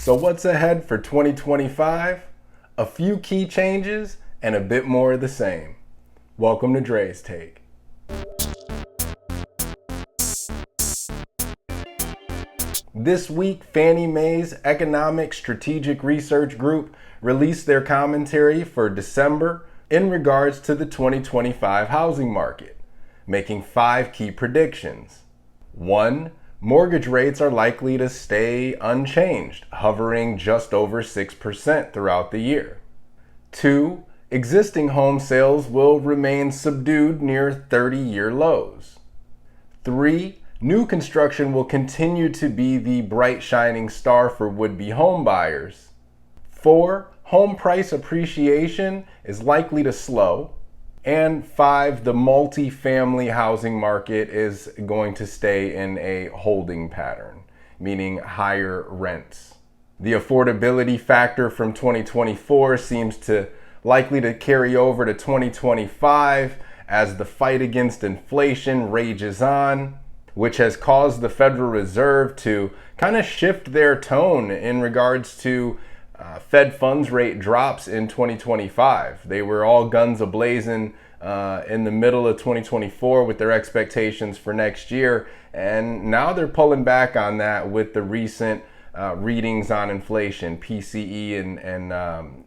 So what's ahead for 2025? A few key changes and a bit more of the same. Welcome to Dre's Take. This week, Fannie Mae's Economic Strategic Research Group released their commentary for December in regards to the 2025 housing market, making 5 key predictions. 1. Mortgage rates are likely to stay unchanged, hovering just over 6% throughout the year. 2. Existing home sales will remain subdued near 30-year lows. 3. New construction will continue to be the bright shining star for would-be home buyers. 4. Home price appreciation is likely to slow. And 5, the multifamily housing market is going to stay in a holding pattern, meaning higher rents. The affordability factor from 2024 seems likely to carry over to 2025 as the fight against inflation rages on, which has caused the Federal Reserve to kind of shift their tone in regards to Fed funds rate drops in 2025. They were all guns a-blazing in the middle of 2024 with their expectations for next year, and now they're pulling back on that with the recent readings on inflation. PCE and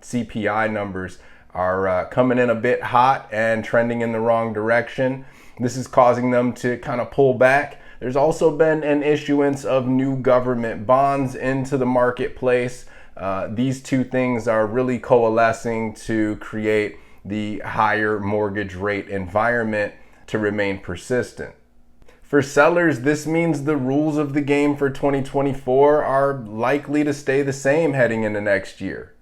CPI numbers are coming in a bit hot and trending in the wrong direction. This is causing them to kind of pull back. There's also been an issuance of new government bonds into the marketplace. These two things are really coalescing to create the higher mortgage rate environment to remain persistent. For sellers, this means the rules of the game for 2024 are likely to stay the same heading into next year.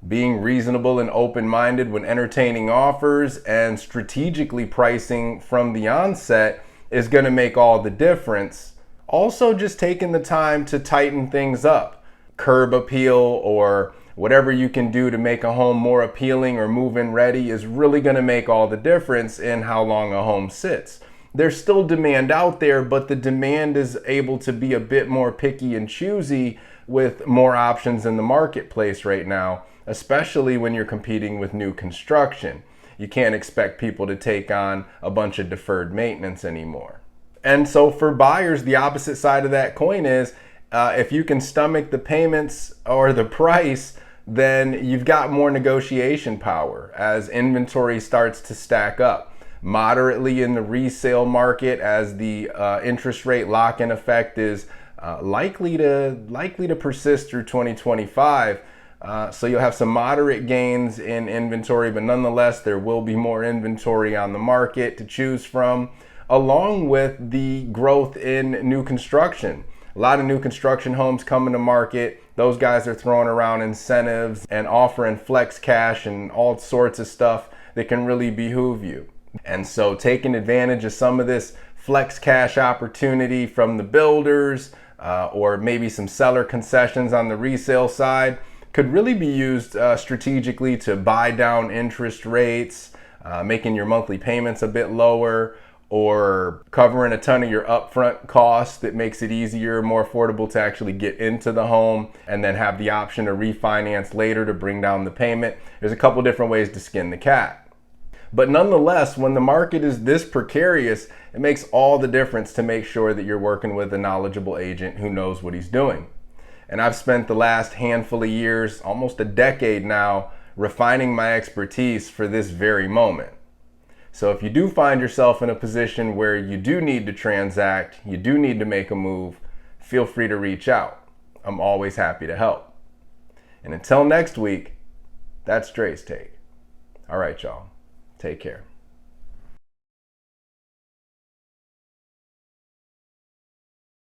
Being reasonable and open-minded when entertaining offers and strategically pricing from the onset is going to make all the difference. Also, just taking the time to tighten things up. Curb appeal or whatever you can do to make a home more appealing or move-in ready is really going to make all the difference in how long a home sits. There's still demand out there, but the demand is able to be a bit more picky and choosy with more options in the marketplace right now, especially when you're competing with new construction. You can't expect people to take on a bunch of deferred maintenance anymore. And so for buyers, the opposite side of that coin is if you can stomach the payments or the price, then you've got more negotiation power as inventory starts to stack up. Moderately in the resale market as the interest rate lock-in effect is likely to persist through 2025. So you'll have some moderate gains in inventory, but nonetheless, there will be more inventory on the market to choose from, along with the growth in new construction. A lot of new construction homes coming to market. Those guys are throwing around incentives and offering flex cash and all sorts of stuff that can really behoove you. And so taking advantage of some of this flex cash opportunity from the builders or maybe some seller concessions on the resale side could really be used strategically to buy down interest rates, making your monthly payments a bit lower, or covering a ton of your upfront costs that makes it easier, more affordable to actually get into the home and then have the option to refinance later to bring down the payment. There's a couple different ways to skin the cat. But nonetheless, when the market is this precarious, it makes all the difference to make sure that you're working with a knowledgeable agent who knows what he's doing. And I've spent the last handful of years, almost a decade now, refining my expertise for this very moment. So if you do find yourself in a position where you do need to transact, you do need to make a move, feel free to reach out. I'm always happy to help. And until next week, that's Dre's Take. All right, y'all. Take care.